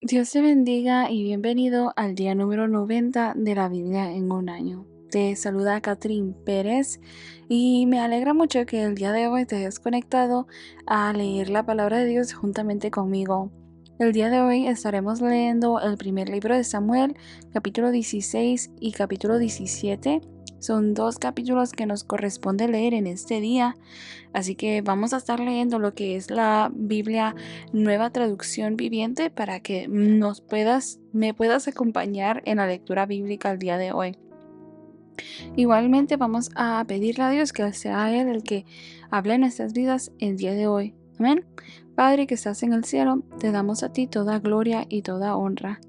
Dios te bendiga y bienvenido al día número 90 de la Biblia en un año. Te saluda Catherine Pérez y me alegra mucho que el día de hoy te hayas conectado a leer la palabra de Dios juntamente conmigo. El día de hoy estaremos leyendo el primer libro de Samuel, capítulo 16 y capítulo 17. Son dos capítulos que nos corresponde leer en este día. Así que vamos a estar leyendo lo que es la Biblia Nueva Traducción Viviente para que me puedas acompañar en la lectura bíblica el día de hoy. Igualmente vamos a pedirle a Dios que sea Él el que hable en nuestras vidas el día de hoy. Amén. Padre que estás en el cielo, te damos a ti toda gloria y toda honra.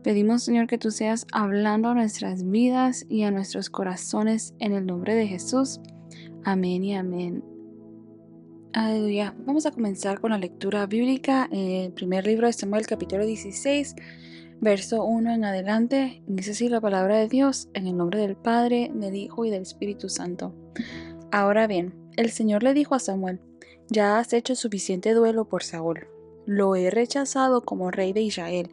Pedimos, Señor, que tú seas hablando a nuestras vidas y a nuestros corazones en el nombre de Jesús. Amén y amén. Aleluya. Vamos a comenzar con la lectura bíblica en el primer libro de Samuel, capítulo 16, verso 1 en adelante. Dice así la palabra de Dios, en el nombre del Padre, del Hijo y del Espíritu Santo. Ahora bien, el Señor le dijo a Samuel: ya has hecho suficiente duelo por Saúl. Lo he rechazado como rey de Israel,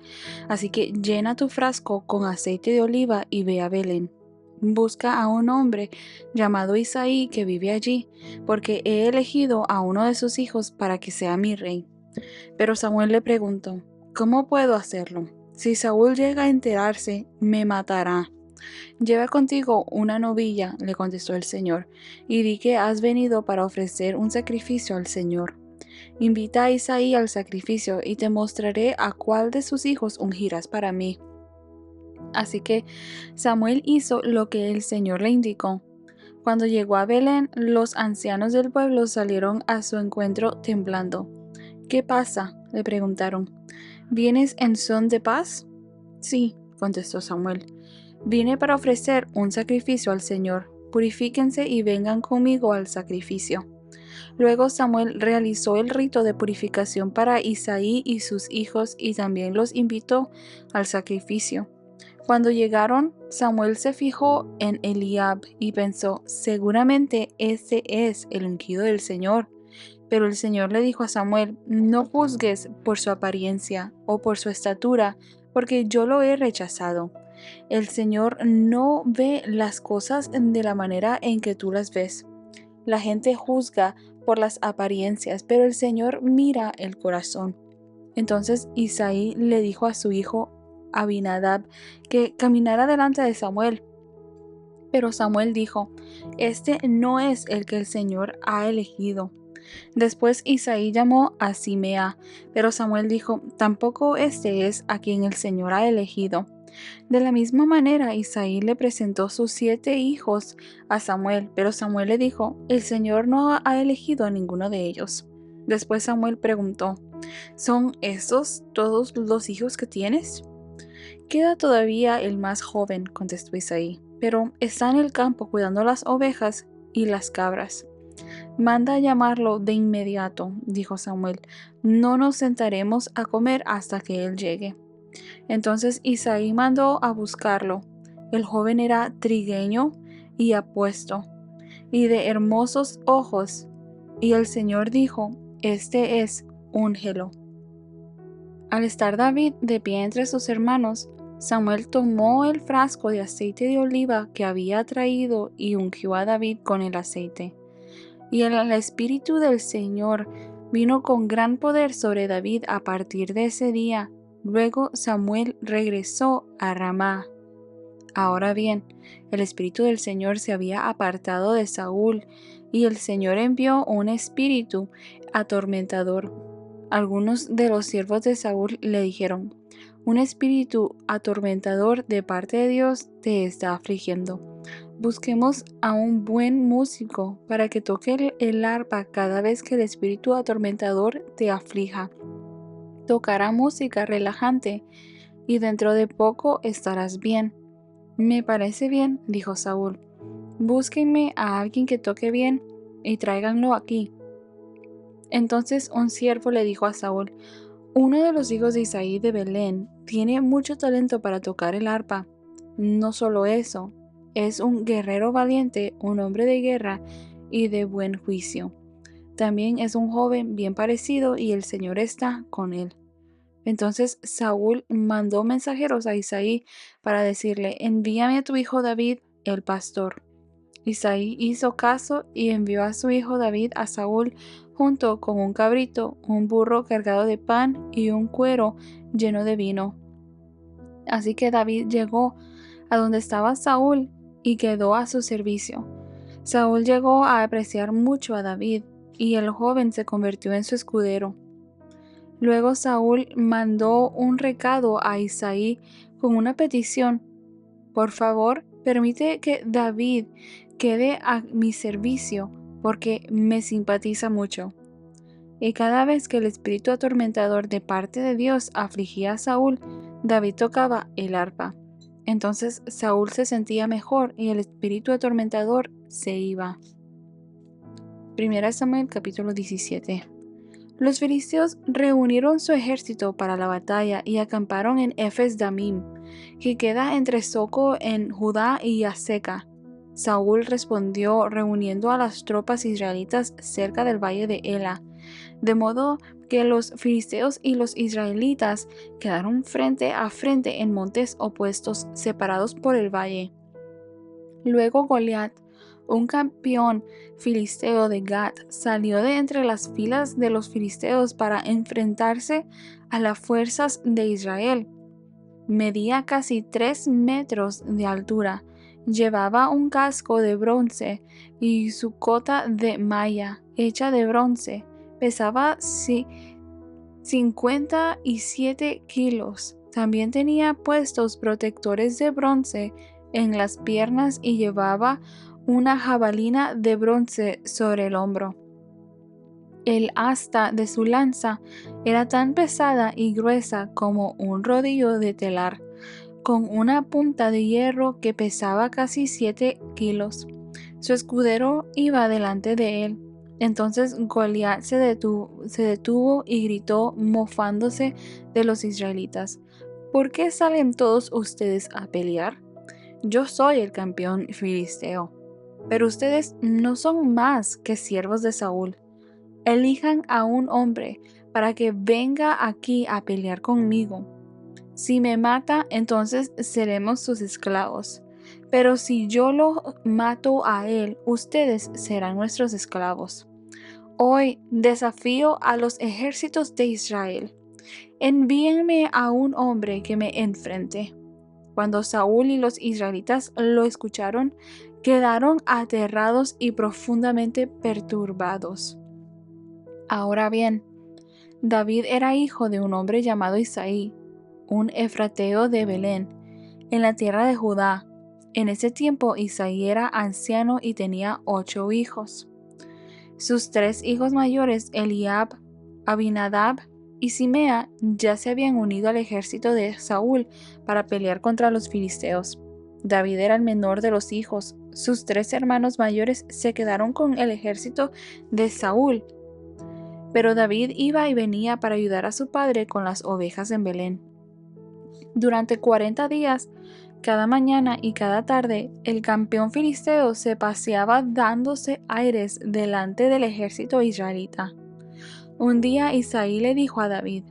así que llena tu frasco con aceite de oliva y ve a Belén. Busca a un hombre llamado Isaí que vive allí, porque he elegido a uno de sus hijos para que sea mi rey. Pero Samuel le preguntó: ¿cómo puedo hacerlo? Si Saúl llega a enterarse, me matará. Lleva contigo una novilla, le contestó el Señor, y di que has venido para ofrecer un sacrificio al Señor. Invita a Isaí al sacrificio y te mostraré a cuál de sus hijos ungirás para mí. Así que Samuel hizo lo que el Señor le indicó. Cuando llegó a Belén, los ancianos del pueblo salieron a su encuentro temblando. ¿Qué pasa?, le preguntaron. ¿Vienes en son de paz? Sí, contestó Samuel. Vine para ofrecer un sacrificio al Señor. Purifíquense y vengan conmigo al sacrificio. Luego Samuel realizó el rito de purificación para Isaí y sus hijos y también los invitó al sacrificio. Cuando llegaron, Samuel se fijó en Eliab y pensó: seguramente ese es el ungido del Señor. Pero el Señor le dijo a Samuel: no juzgues por su apariencia o por su estatura, porque yo lo he rechazado. El Señor no ve las cosas de la manera en que tú las ves. La gente juzga por las apariencias, pero el Señor mira el corazón. Entonces Isaí le dijo a su hijo Abinadab que caminara delante de Samuel. Pero Samuel dijo: este no es el que el Señor ha elegido. Después Isaí llamó a Simea, pero Samuel dijo: tampoco este es a quien el Señor ha elegido. De la misma manera, Isaí le presentó sus 7 hijos a Samuel, pero Samuel le dijo: el Señor no ha elegido a ninguno de ellos. Después Samuel preguntó: ¿son estos todos los hijos que tienes? Queda todavía el más joven, contestó Isaí, pero está en el campo cuidando las ovejas y las cabras. Manda a llamarlo de inmediato, dijo Samuel. No nos sentaremos a comer hasta que él llegue. Entonces Isaí mandó a buscarlo. El joven era trigueño y apuesto, y de hermosos ojos. Y el Señor dijo: este es, úngelo. Al estar David de pie entre sus hermanos, Samuel tomó el frasco de aceite de oliva que había traído y ungió a David con el aceite. Y el Espíritu del Señor vino con gran poder sobre David a partir de ese día. Luego Samuel regresó a Ramá. Ahora bien, el Espíritu del Señor se había apartado de Saúl, y el Señor envió un espíritu atormentador. Algunos de los siervos de Saúl le dijeron: un espíritu atormentador de parte de Dios te está afligiendo. Busquemos a un buen músico para que toque el arpa cada vez que el espíritu atormentador te aflija. Tocará música relajante y dentro de poco estarás bien. Me parece bien, dijo Saúl. Búsquenme a alguien que toque bien y tráiganlo aquí. Entonces un siervo le dijo a Saúl: uno de los hijos de Isaí de Belén tiene mucho talento para tocar el arpa. No solo eso, es un guerrero valiente, un hombre de guerra y de buen juicio. También es un joven bien parecido y el Señor está con él. Entonces Saúl mandó mensajeros a Isaí para decirle: envíame a tu hijo David, el pastor. Isaí hizo caso y envió a su hijo David a Saúl junto con un cabrito, un burro cargado de pan y un cuero lleno de vino. Así que David llegó a donde estaba Saúl y quedó a su servicio. Saúl llegó a apreciar mucho a David, y el joven se convirtió en su escudero. Luego Saúl mandó un recado a Isaí con una petición: por favor, permite que David quede a mi servicio, porque me simpatiza mucho. Y cada vez que el espíritu atormentador de parte de Dios afligía a Saúl, David tocaba el arpa. Entonces Saúl se sentía mejor y el espíritu atormentador se iba. 1 Samuel capítulo 17. Los filisteos reunieron su ejército para la batalla y acamparon en Efes Damim, que queda entre Soco en Judá y Azeca. Saúl respondió reuniendo a las tropas israelitas cerca del valle de Ela, de modo que los filisteos y los israelitas quedaron frente a frente en montes opuestos, separados por el valle. Luego Goliat, un campeón filisteo de Gat, salió de entre las filas de los filisteos para enfrentarse a las fuerzas de Israel. Medía casi 3 metros de altura, llevaba un casco de bronce y su cota de malla hecha de bronce. Pesaba 57 kilos. También tenía puestos protectores de bronce en las piernas y llevaba una jabalina de bronce sobre el hombro. El asta de su lanza era tan pesada y gruesa como un rodillo de telar, con una punta de hierro que pesaba casi 7 kilos. Su escudero iba delante de él. Entonces Goliat se detuvo y gritó, mofándose de los israelitas: ¿por qué salen todos ustedes a pelear? Yo soy el campeón filisteo, pero ustedes no son más que siervos de Saúl. Elijan a un hombre para que venga aquí a pelear conmigo. Si me mata, entonces seremos sus esclavos. Pero si yo lo mato a él, ustedes serán nuestros esclavos. Hoy desafío a los ejércitos de Israel. Envíenme a un hombre que me enfrente. Cuando Saúl y los israelitas lo escucharon, quedaron aterrados y profundamente perturbados. Ahora bien, David era hijo de un hombre llamado Isaí, un efrateo de Belén, en la tierra de Judá. En ese tiempo Isaí era anciano y tenía 8 hijos. Sus 3 hijos mayores, Eliab, Abinadab y Simea, ya se habían unido al ejército de Saúl para pelear contra los filisteos. David era el menor de los hijos. Sus 3 hermanos mayores se quedaron con el ejército de Saúl, pero David iba y venía para ayudar a su padre con las ovejas en Belén. Durante 40 días, cada mañana y cada tarde, el campeón filisteo se paseaba dándose aires delante del ejército israelita. Un día Isaí le dijo a David: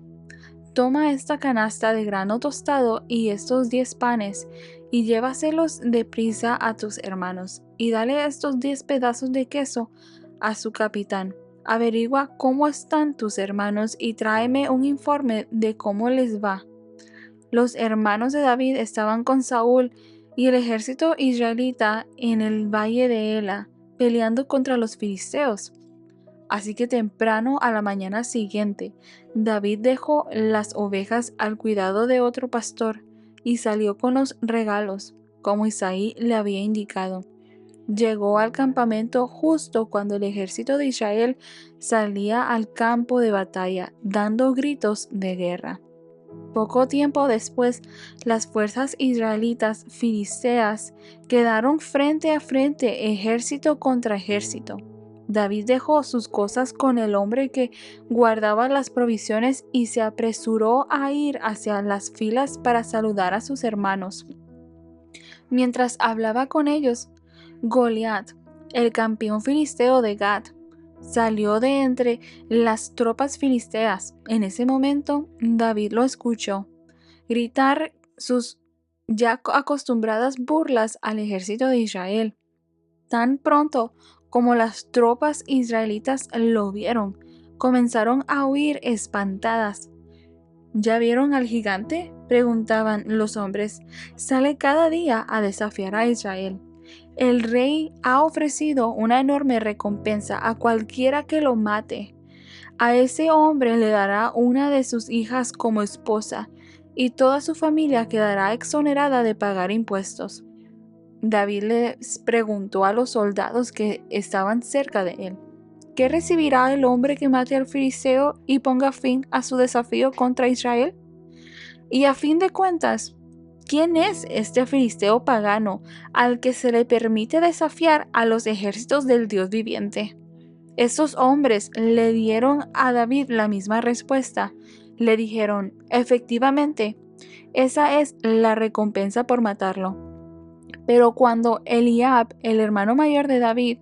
toma esta canasta de grano tostado y estos 10 panes, y llévaselos deprisa a tus hermanos, y dale estos 10 pedazos de queso a su capitán. Averigua cómo están tus hermanos y tráeme un informe de cómo les va. Los hermanos de David estaban con Saúl y el ejército israelita en el valle de Ela, peleando contra los filisteos. Así que temprano a la mañana siguiente, David dejó las ovejas al cuidado de otro pastor y salió con los regalos, como Isaí le había indicado. Llegó al campamento justo cuando el ejército de Israel salía al campo de batalla, dando gritos de guerra. Poco tiempo después, las fuerzas israelitas filisteas quedaron frente a frente, ejército contra ejército. David dejó sus cosas con el hombre que guardaba las provisiones y se apresuró a ir hacia las filas para saludar a sus hermanos. Mientras hablaba con ellos, Goliat, el campeón filisteo de Gat, salió de entre las tropas filisteas. En ese momento, David lo escuchó gritar sus ya acostumbradas burlas al ejército de Israel. Tan pronto como las tropas israelitas lo vieron, comenzaron a huir espantadas. ¿Ya vieron al gigante?, preguntaban los hombres. Sale cada día a desafiar a Israel. El rey ha ofrecido una enorme recompensa a cualquiera que lo mate. A ese hombre le dará una de sus hijas como esposa, y toda su familia quedará exonerada de pagar impuestos. David les preguntó a los soldados que estaban cerca de él: ¿qué recibirá el hombre que mate al filisteo y ponga fin a su desafío contra Israel? Y a fin de cuentas, ¿quién es este filisteo pagano al que se le permite desafiar a los ejércitos del Dios viviente? Estos hombres le dieron a David la misma respuesta. Le dijeron: efectivamente, esa es la recompensa por matarlo. Pero cuando Eliab, el hermano mayor de David,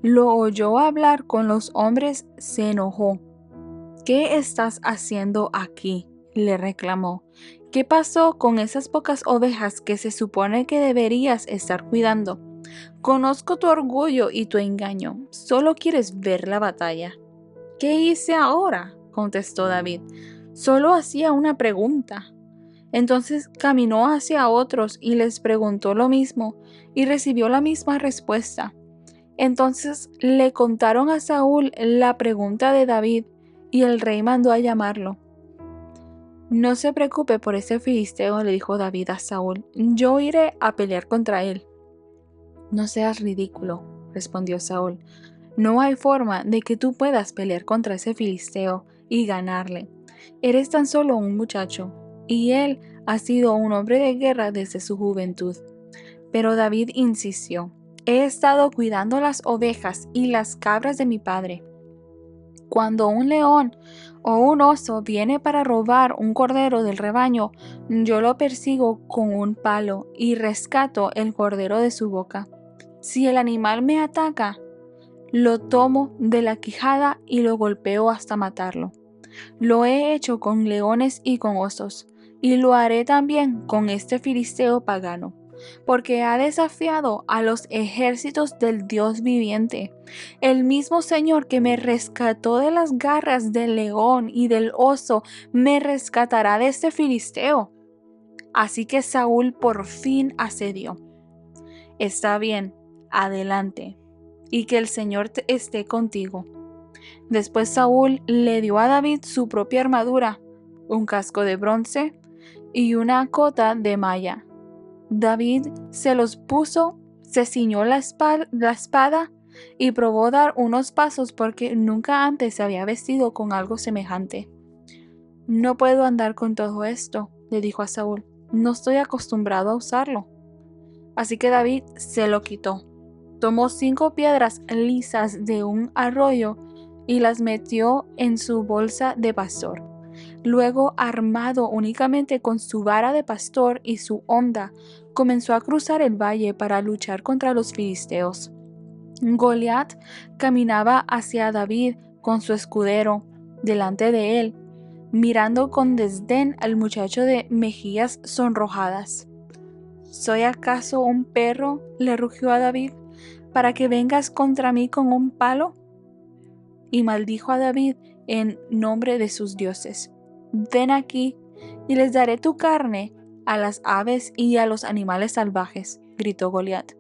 lo oyó hablar con los hombres, se enojó. ¿Qué estás haciendo aquí?, le reclamó. ¿Qué pasó con esas pocas ovejas que se supone que deberías estar cuidando? Conozco tu orgullo y tu engaño. Solo quieres ver la batalla. ¿Qué hice ahora?, contestó David. Solo hacía una pregunta. Entonces caminó hacia otros y les preguntó lo mismo, y recibió la misma respuesta. Entonces le contaron a Saúl la pregunta de David, y el rey mandó a llamarlo. No se preocupe por ese filisteo, le dijo David a Saúl. Yo iré a pelear contra él. No seas ridículo, respondió Saúl. No hay forma de que tú puedas pelear contra ese filisteo y ganarle. Eres tan solo un muchacho, y él ha sido un hombre de guerra desde su juventud. Pero David insistió: he estado cuidando las ovejas y las cabras de mi padre. Cuando un león o un oso viene para robar un cordero del rebaño, yo lo persigo con un palo y rescato el cordero de su boca. Si el animal me ataca, lo tomo de la quijada y lo golpeo hasta matarlo. Lo he hecho con leones y con osos, y lo haré también con este filisteo pagano, porque ha desafiado a los ejércitos del Dios viviente. El mismo Señor que me rescató de las garras del león y del oso, me rescatará de este filisteo. Así que Saúl por fin accedió. Está bien, adelante, y que el Señor esté contigo. Después Saúl le dio a David su propia armadura, un casco de bronce y una cota de malla. David se los puso, se ciñó la espada y probó dar unos pasos porque nunca antes se había vestido con algo semejante. No puedo andar con todo esto, le dijo a Saúl. No estoy acostumbrado a usarlo. Así que David se lo quitó. Tomó 5 piedras lisas de un arroyo y las metió en su bolsa de pastor. Luego, armado únicamente con su vara de pastor y su honda, comenzó a cruzar el valle para luchar contra los filisteos. Goliat caminaba hacia David con su escudero delante de él, mirando con desdén al muchacho de mejillas sonrojadas. ¿Soy acaso un perro?, le rugió a David, para que vengas contra mí con un palo. Y maldijo a David en nombre de sus dioses. Ven aquí, y les daré tu carne a las aves y a los animales salvajes, gritó Goliat.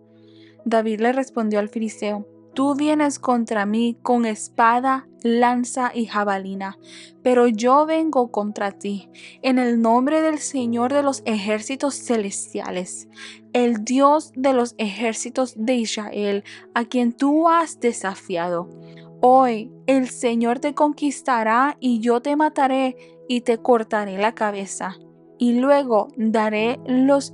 David le respondió al filisteo: tú vienes contra mí con espada, lanza y jabalina, pero yo vengo contra ti en el nombre del Señor de los ejércitos celestiales, el Dios de los ejércitos de Israel, a quien tú has desafiado. Hoy el Señor te conquistará y yo te mataré y te cortaré la cabeza. Y luego daré los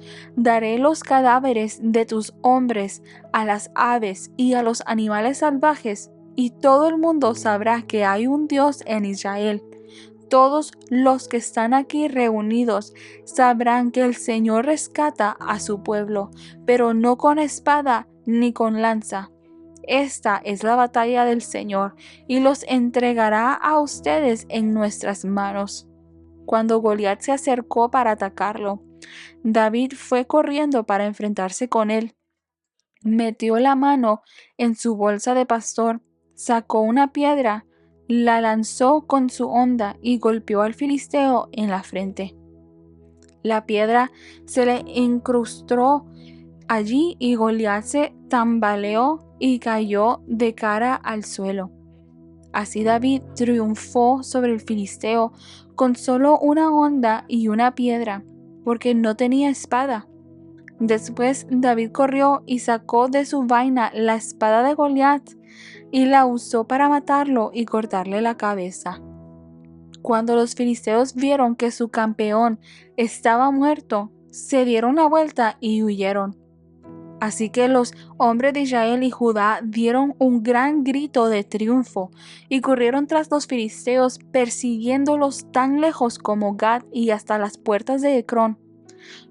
cadáveres de tus hombres a las aves y a los animales salvajes, y todo el mundo sabrá que hay un Dios en Israel. Todos los que están aquí reunidos sabrán que el Señor rescata a su pueblo, pero no con espada ni con lanza. esta es la batalla del Señor, y los entregará a ustedes en nuestras manos. Cuando Goliat se acercó para atacarlo, David fue corriendo para enfrentarse con él. Metió la mano en su bolsa de pastor, sacó una piedra, la lanzó con su honda y golpeó al filisteo en la frente. La piedra se le incrustó allí y Goliat se tambaleó y cayó de cara al suelo. Así David triunfó sobre el filisteo con solo una honda y una piedra, porque no tenía espada. Después David corrió y sacó de su vaina la espada de Goliat y la usó para matarlo y cortarle la cabeza. Cuando los filisteos vieron que su campeón estaba muerto, se dieron la vuelta y huyeron. Así que los hombres de Israel y Judá dieron un gran grito de triunfo y corrieron tras los filisteos, persiguiéndolos tan lejos como Gat y hasta las puertas de Ecrón.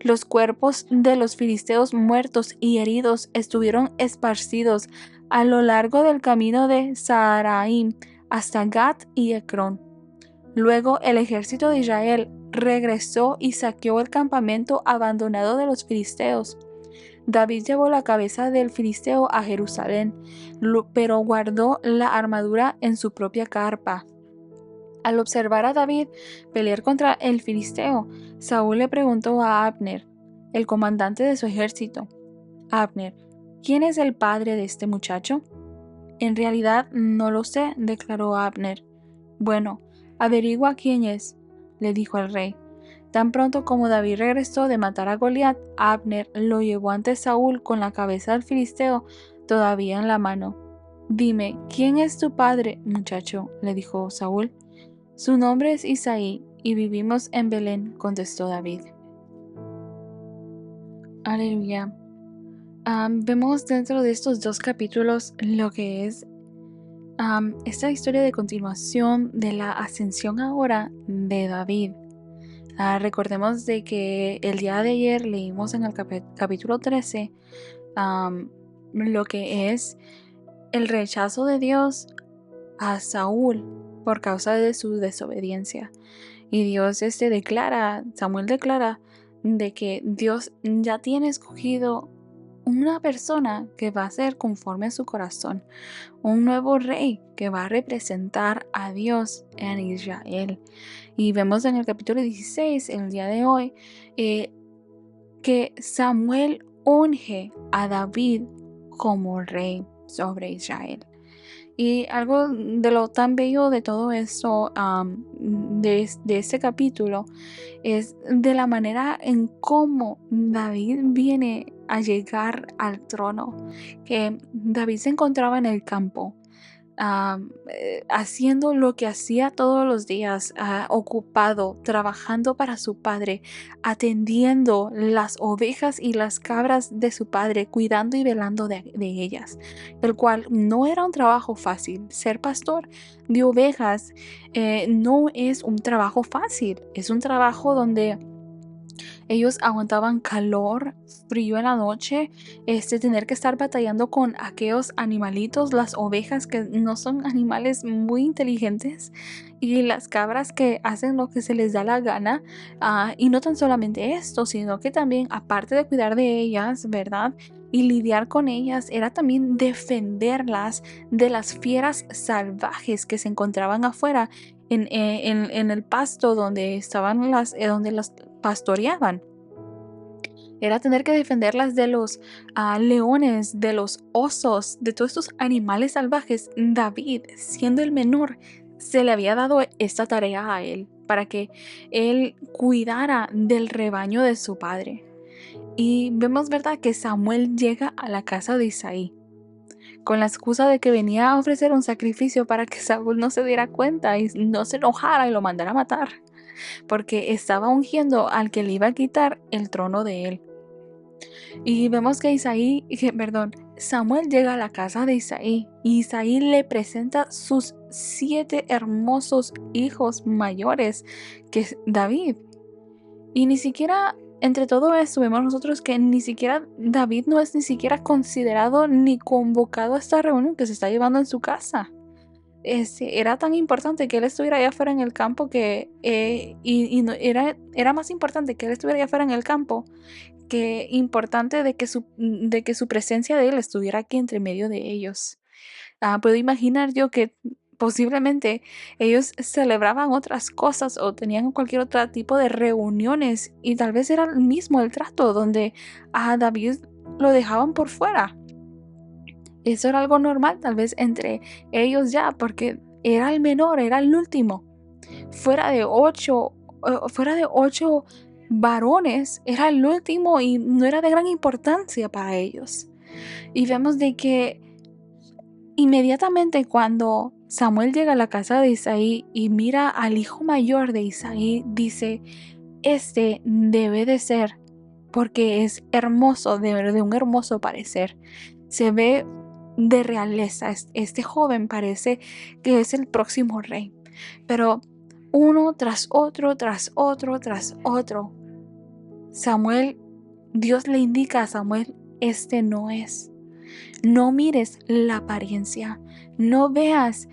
Los cuerpos de los filisteos muertos y heridos estuvieron esparcidos a lo largo del camino de Saharaim hasta Gat y Ecrón. Luego el ejército de Israel regresó y saqueó el campamento abandonado de los filisteos. David llevó la cabeza del filisteo a Jerusalén, pero guardó la armadura en su propia carpa. Al observar a David pelear contra el filisteo, Saúl le preguntó a Abner, el comandante de su ejército: Abner, ¿quién es el padre de este muchacho? En realidad no lo sé, declaró Abner. Bueno, averigua quién es, le dijo el rey. Tan pronto como David regresó de matar a Goliat, Abner lo llevó ante Saúl con la cabeza del filisteo todavía en la mano. Dime, ¿quién es tu padre, muchacho?, le dijo Saúl. Su nombre es Isaí, y vivimos en Belén, contestó David. Aleluya. Vemos dentro de estos dos capítulos lo que es esta historia de continuación de la ascensión ahora de David. Recordemos de que el día de ayer leímos en el capítulo 13 lo que es el rechazo de Dios a Saúl por causa de su desobediencia. Y Dios Samuel declara de que Dios ya tiene escogido una persona que va a ser conforme a su corazón, un nuevo rey que va a representar a Dios en Israel. Y vemos en el capítulo 16, el día de hoy, que Samuel unge a David como rey sobre Israel. Y algo de lo tan bello de todo esto, de este capítulo, es de la manera en cómo David viene a llegar al trono. Que David se encontraba en el campo, haciendo lo que hacía todos los días, ocupado, trabajando para su padre, atendiendo las ovejas y las cabras de su padre, cuidando y velando de ellas, el cual no era un trabajo fácil. Ser pastor de ovejas no es un trabajo fácil, es un trabajo donde ellos aguantaban calor, frío en la noche, tener que estar batallando con aquellos animalitos, las ovejas que no son animales muy inteligentes y las cabras que hacen lo que se les da la gana. Y no tan solamente esto, sino que también, aparte de cuidar de ellas, ¿verdad?, y lidiar con ellas, era también defenderlas de las fieras salvajes que se encontraban afuera en el pasto donde estaban donde las pastoreaban. Era tener que defenderlas de los leones, de los osos, de todos estos animales salvajes. David, siendo el menor, se le había dado esta tarea a él para que él cuidara del rebaño de su padre. Y vemos, ¿verdad?, que Samuel llega a la casa de Isaí con la excusa de que venía a ofrecer un sacrificio para que Saúl no se diera cuenta y no se enojara y lo mandara a matar, porque estaba ungiendo al que le iba a quitar el trono de él. Y vemos que Samuel llega a la casa de Isaí y Isaí le presenta sus 7 hermosos hijos mayores que David. Y ni siquiera entre todo esto vemos nosotros que ni siquiera David no es ni siquiera considerado ni convocado a esta reunión que se está llevando en su casa. Era tan importante que él estuviera allá afuera en el campo era más importante que él estuviera allá afuera en el campo que importante de que su presencia de él estuviera aquí entre medio de ellos. Puedo imaginar yo que posiblemente ellos celebraban otras cosas o tenían cualquier otro tipo de reuniones y tal vez era el mismo el trato donde a David lo dejaban por fuera. Eso era algo normal tal vez entre ellos ya, porque era el menor, era el último. Fuera de ocho varones, era el último y no era de gran importancia para ellos. Y vemos de que inmediatamente cuando Samuel llega a la casa de Isaí y mira al hijo mayor de Isaí, dice, este debe de ser, porque es hermoso, de un hermoso parecer. Se ve de realeza. Este joven parece que es el próximo rey. Pero uno tras otro, tras otro, tras otro, Dios le indica a Samuel, este no es. No mires la apariencia, no veas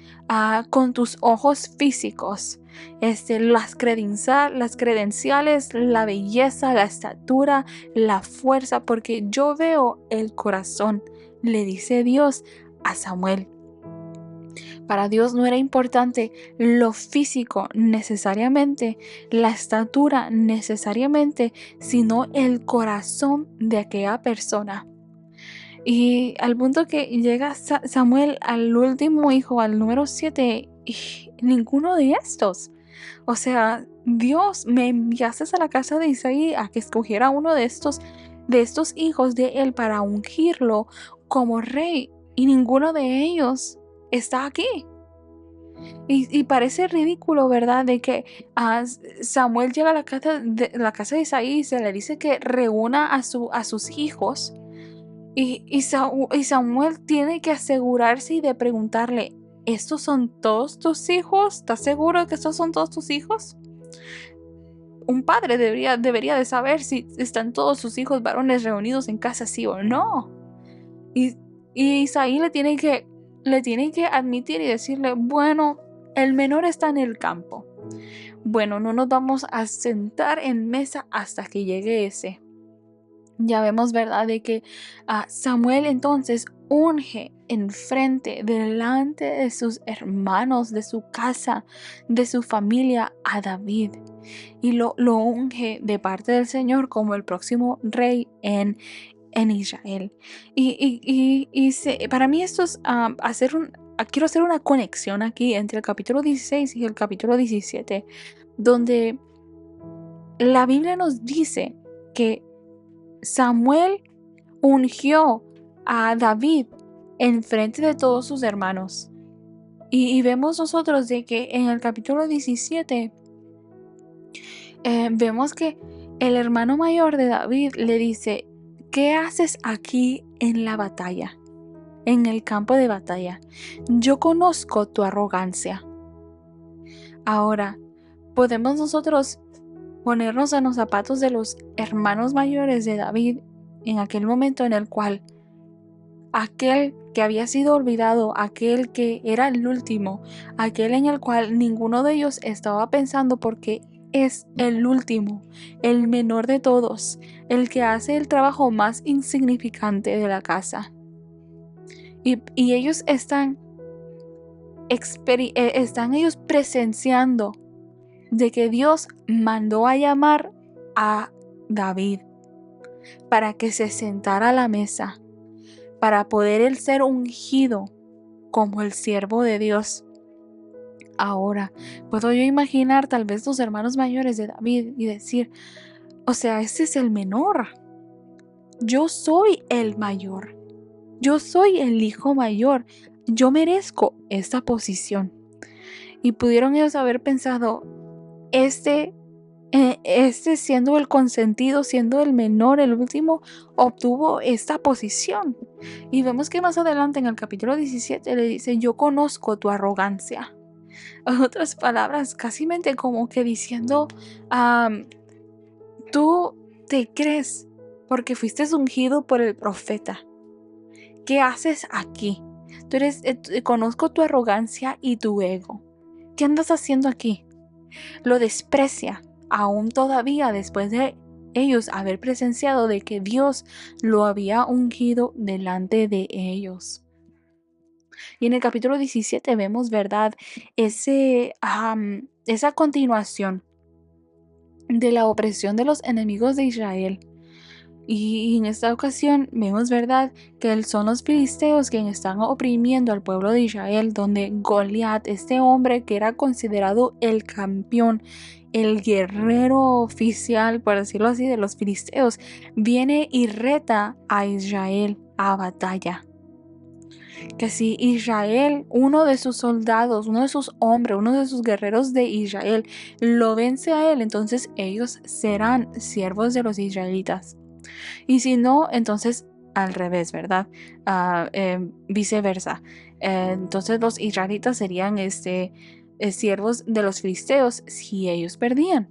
con tus ojos físicos las credenciales, la belleza, la estatura, la fuerza, porque yo veo el corazón, le dice Dios a Samuel. Para Dios no era importante lo físico necesariamente, la estatura necesariamente, sino el corazón de aquella persona. Y al punto que llega Samuel al último hijo, al número 7, y ninguno de estos. O sea, Dios, me enviaste a la casa de Isaí a que escogiera uno de estos hijos de él para ungirlo como rey, y ninguno de ellos está aquí. Y parece ridículo, ¿verdad? De que Samuel llega a la casa de Isaí y se le dice que reúna a sus hijos. Y Samuel tiene que asegurarse y de preguntarle, ¿estos son todos tus hijos? ¿Estás seguro que estos son todos tus hijos? Un padre debería de saber si están todos sus hijos varones reunidos en casa, sí o no. Y Isaí le tiene que admitir y decirle, bueno, el menor está en el campo. Bueno, no nos vamos a sentar en mesa hasta que llegue ese. Ya vemos, ¿verdad?, de que Samuel entonces unge enfrente, delante de sus hermanos, de su casa, de su familia, a David. Y lo unge de parte del Señor como el próximo rey en Israel. Para mí esto es quiero hacer una conexión aquí entre el capítulo 16 y el capítulo 17, donde la Biblia nos dice que Samuel ungió a David en frente de todos sus hermanos. Y vemos nosotros de que en el capítulo 17 vemos que el hermano mayor de David le dice, ¿qué haces aquí en la batalla? En el campo de batalla. Yo conozco tu arrogancia. Ahora, podemos nosotros ponernos en los zapatos de los hermanos mayores de David en aquel momento en el cual aquel que había sido olvidado, aquel que era el último, aquel en el cual ninguno de ellos estaba pensando porque es el último, el menor de todos, el que hace el trabajo más insignificante de la casa. Y ellos están ellos presenciando de que Dios mandó a llamar a David para que se sentara a la mesa, para poder él ser ungido como el siervo de Dios. Ahora, puedo yo imaginar tal vez los hermanos mayores de David y decir, o sea, este es el menor. Yo soy el mayor. Yo soy el hijo mayor. Yo merezco esta posición. Y pudieron ellos haber pensado, este siendo el consentido, siendo el menor, el último, obtuvo esta posición. Y vemos que más adelante en el capítulo 17 le dice, yo conozco tu arrogancia. En otras palabras, casi como que diciendo, tú te crees? Porque fuiste ungido por el profeta. ¿Qué haces aquí? Conozco tu arrogancia y tu ego. ¿Qué andas haciendo aquí? Lo desprecia, aún todavía después de ellos haber presenciado de que Dios lo había ungido delante de ellos. Y en el capítulo 17 vemos, ¿verdad? Esa continuación de la opresión de los enemigos de Israel. Y en esta ocasión vemos, ¿verdad?, que son los filisteos quienes están oprimiendo al pueblo de Israel, donde Goliat, este hombre que era considerado el campeón, el guerrero oficial, por decirlo así, de los filisteos, viene y reta a Israel a batalla. Que si Israel, uno de sus soldados, uno de sus hombres, uno de sus guerreros de Israel, lo vence a él, entonces ellos serán siervos de los israelitas. Y si no, entonces al revés, ¿verdad? Viceversa. Entonces los israelitas serían siervos de los filisteos si ellos perdían.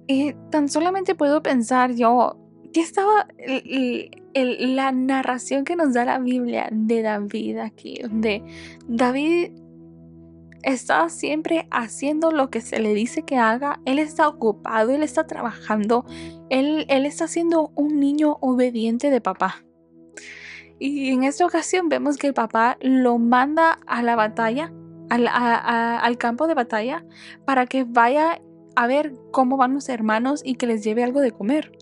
Y tan solamente puedo pensar yo, ¿qué estaba la narración que nos da la Biblia de David aquí? Donde David está siempre haciendo lo que se le dice que haga. Él está ocupado, él está trabajando, él está siendo un niño obediente de papá. Y en esta ocasión vemos que el papá lo manda a la batalla, al campo de batalla, para que vaya a ver cómo van los hermanos y que les lleve algo de comer.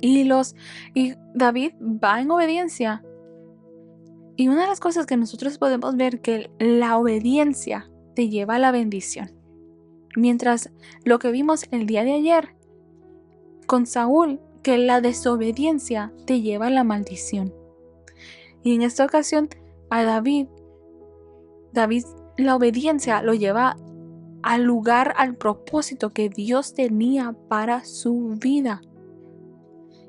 Y David va en obediencia. Y una de las cosas que nosotros podemos ver que la obediencia te lleva a la bendición. Mientras lo que vimos el día de ayer con Saúl, que la desobediencia te lleva a la maldición. Y en esta ocasión a David la obediencia lo lleva al lugar, al propósito que Dios tenía para su vida.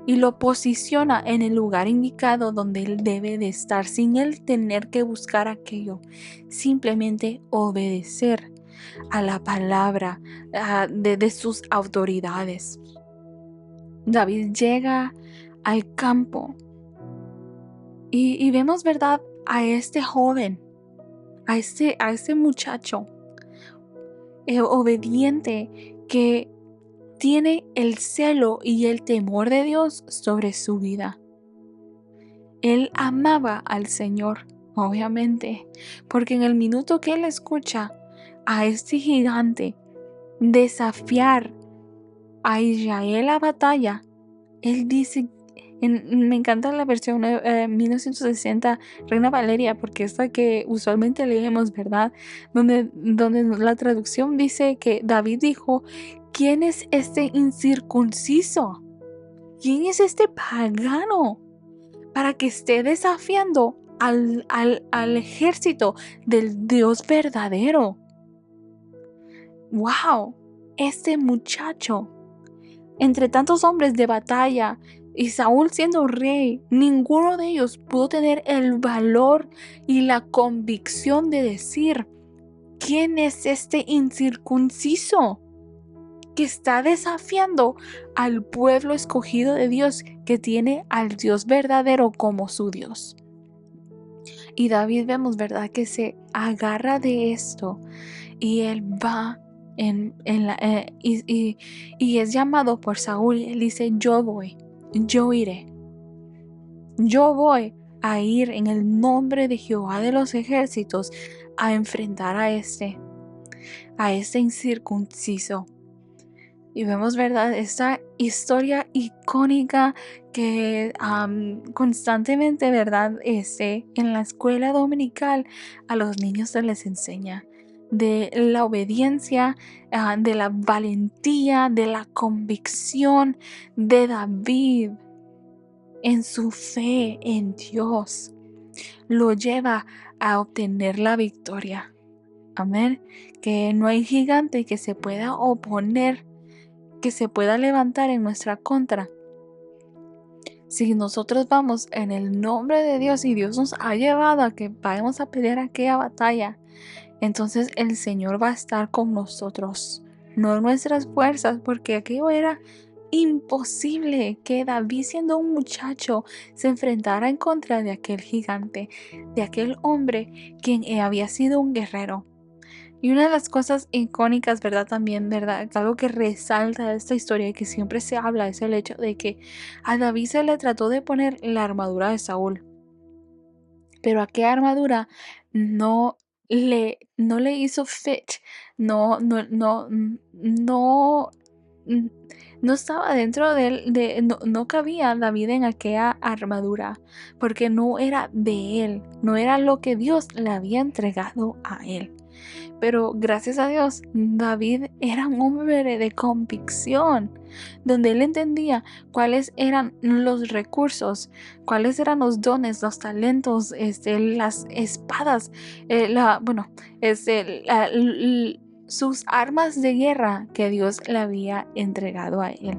Y lo posiciona en el lugar indicado donde él debe de estar, sin él tener que buscar aquello. Simplemente obedecer a la palabra de sus autoridades. David llega al campo y vemos, ¿verdad?, a este joven, a este muchacho obediente que tiene el celo y el temor de Dios sobre su vida. Él amaba al Señor, obviamente, porque en el minuto que él escucha a este gigante desafiar a Israel a batalla, él dice, me encanta la versión 1960 Reina Valeria, porque es la que usualmente leemos, ¿verdad? Donde la traducción dice que David dijo: ¿quién es este incircunciso? ¿Quién es este pagano para que esté desafiando al ejército del Dios verdadero? ¡Wow! Este muchacho, entre tantos hombres de batalla y Saúl siendo rey, ninguno de ellos pudo tener el valor y la convicción de decir: ¿quién es este incircunciso que está desafiando al pueblo escogido de Dios, que tiene al Dios verdadero como su Dios? Y David vemos, ¿verdad?, que se agarra de esto y él va y es llamado por Saúl. Él dice: yo iré, yo voy a ir en el nombre de Jehová de los ejércitos a enfrentar a este incircunciso. Y vemos, ¿verdad?, esta historia icónica que constantemente, ¿verdad?, en la escuela dominical a los niños se les enseña de la obediencia, de la valentía, de la convicción de David en su fe en Dios. Lo lleva a obtener la victoria. Amén. Que no hay gigante que se pueda oponer, que se pueda levantar en nuestra contra. Si nosotros vamos en el nombre de Dios y Dios nos ha llevado a que vayamos a pelear aquella batalla, entonces el Señor va a estar con nosotros. no nuestras fuerzas, porque aquello era imposible que David, siendo un muchacho, se enfrentara en contra de aquel gigante, de aquel hombre quien había sido un guerrero. Y una de las cosas icónicas, ¿verdad? También, ¿verdad? Algo que resalta esta historia y que siempre se habla es el hecho de que a David se le trató de poner la armadura de Saúl, pero aquella armadura no no le hizo fit, no, no, no, no, mm, no estaba dentro no cabía David en aquella armadura, porque no era de él, no era lo que Dios le había entregado a él. Pero gracias a Dios, David era un hombre de convicción, donde él entendía cuáles eran los recursos, cuáles eran los dones, los talentos, las espadas, bueno, sus armas de guerra que Dios le había entregado a él.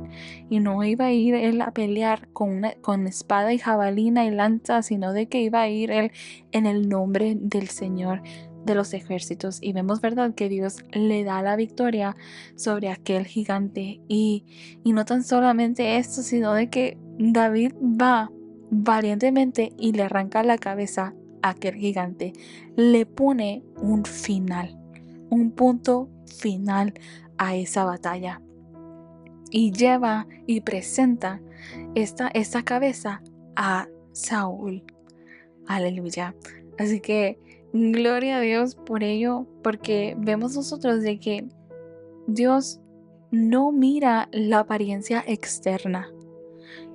Y no iba a ir él a pelear con espada y jabalina y lanza, sino de que iba a ir él en el nombre del Señor de los ejércitos. Y vemos, ¿verdad?, que Dios le da la victoria sobre aquel gigante. Y no tan solamente esto, sino de que David va valientemente y le arranca la cabeza a aquel gigante. Le pone un final, un punto final a esa batalla. Y lleva y presenta esta cabeza a Saúl. Aleluya. Así que gloria a Dios por ello, porque vemos nosotros de que Dios no mira la apariencia externa.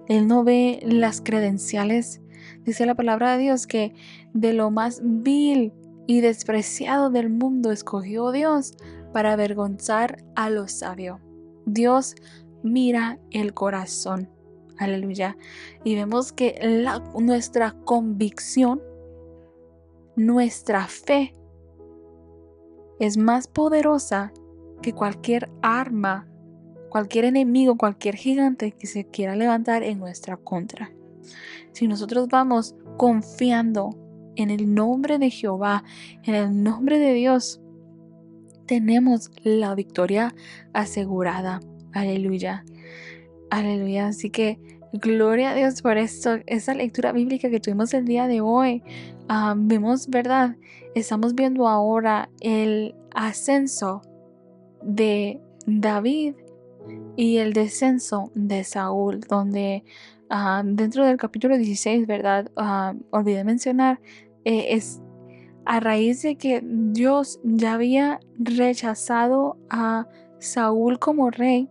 Él no ve las credenciales. Dice la palabra de Dios que de lo más vil y despreciado del mundo escogió Dios para avergonzar a los sabios. Dios mira el corazón. Aleluya. Y vemos que nuestra convicción, nuestra fe, es más poderosa que cualquier arma, cualquier enemigo, cualquier gigante que se quiera levantar en nuestra contra. Si nosotros vamos confiando en el nombre de Jehová, en el nombre de Dios, tenemos la victoria asegurada. Aleluya. Aleluya. Así que gloria a Dios por esto, esa lectura bíblica que tuvimos el día de hoy. Vemos, ¿verdad? Estamos viendo ahora el ascenso de David y el descenso de Saúl, donde dentro del capítulo 16, ¿verdad? Olvidé mencionar, es a raíz de que Dios ya había rechazado a Saúl como rey.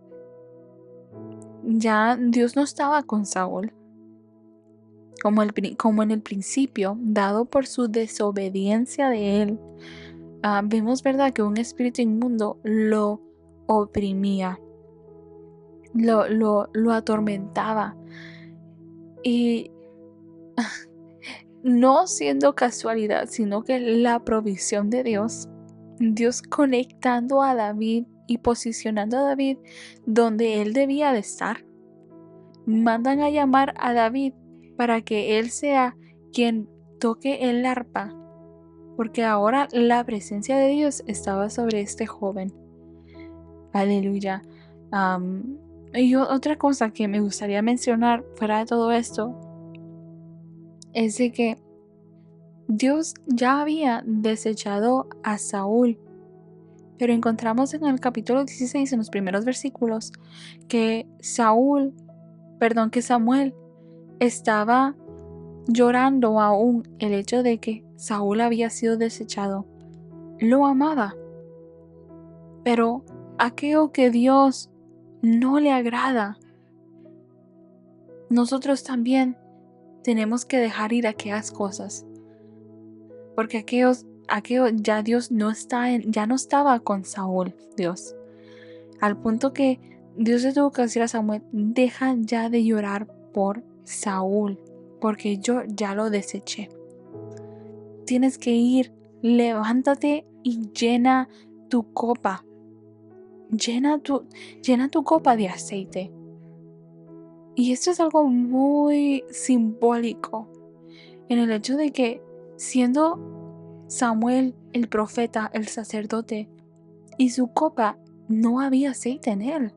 Ya Dios no estaba con Saúl como en el principio, dado por su desobediencia de él. Vemos, ¿verdad?, que un espíritu inmundo lo oprimía, lo atormentaba. Y no siendo casualidad, sino que la provisión de Dios, Dios conectando a David y posicionando a David donde él debía de estar. Mandan a llamar a David para que él sea quien toque el arpa, porque ahora la presencia de Dios estaba sobre este joven. Aleluya. Y otra cosa que me gustaría mencionar fuera de todo esto es de que Dios ya había desechado a Saúl, pero encontramos en el capítulo 16, en los primeros versículos, que que Samuel estaba llorando aún el hecho de que Saúl había sido desechado. Lo amaba, pero aquello que Dios no le agrada, nosotros también tenemos que dejar ir aquellas cosas, porque aquello ya Dios ya no estaba con Saúl, Dios, al punto que Dios le tuvo que decir a Samuel: deja ya de llorar por Saúl, porque yo ya lo deseché. Tienes que ir, levántate y llena tu copa. Llena tu copa de aceite. Y esto es algo muy simbólico en el hecho de que, siendo Samuel el profeta, el sacerdote, y su copa no había aceite en él.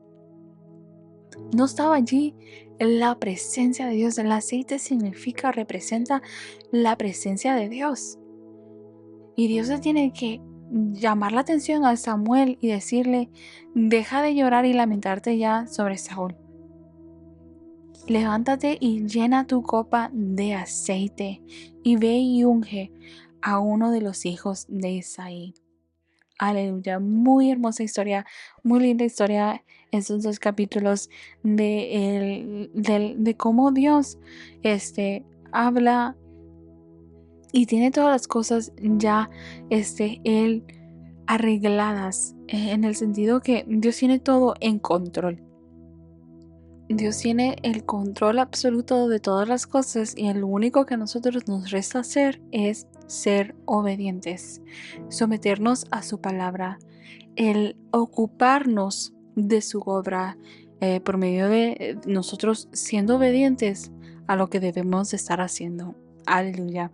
No estaba allí la presencia de Dios. El aceite representa la presencia de Dios. Y Dios le tiene que llamar la atención a Samuel y decirle: deja de llorar y lamentarte ya sobre Saúl. Levántate y llena tu copa de aceite y ve y unge a uno de los hijos de Isaí. Aleluya, muy hermosa historia, muy linda historia, estos 2 capítulos de cómo Dios habla y tiene todas las cosas ya él arregladas, en el sentido que Dios tiene todo en control. Dios tiene el control absoluto de todas las cosas y lo único que a nosotros nos resta hacer es ser obedientes, someternos a su palabra, el ocuparnos de su obra, por medio de nosotros siendo obedientes a lo que debemos estar haciendo. Aleluya.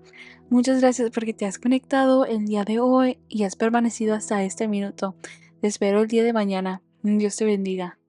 Muchas gracias porque te has conectado el día de hoy y has permanecido hasta este minuto. Te espero el día de mañana. Dios te bendiga.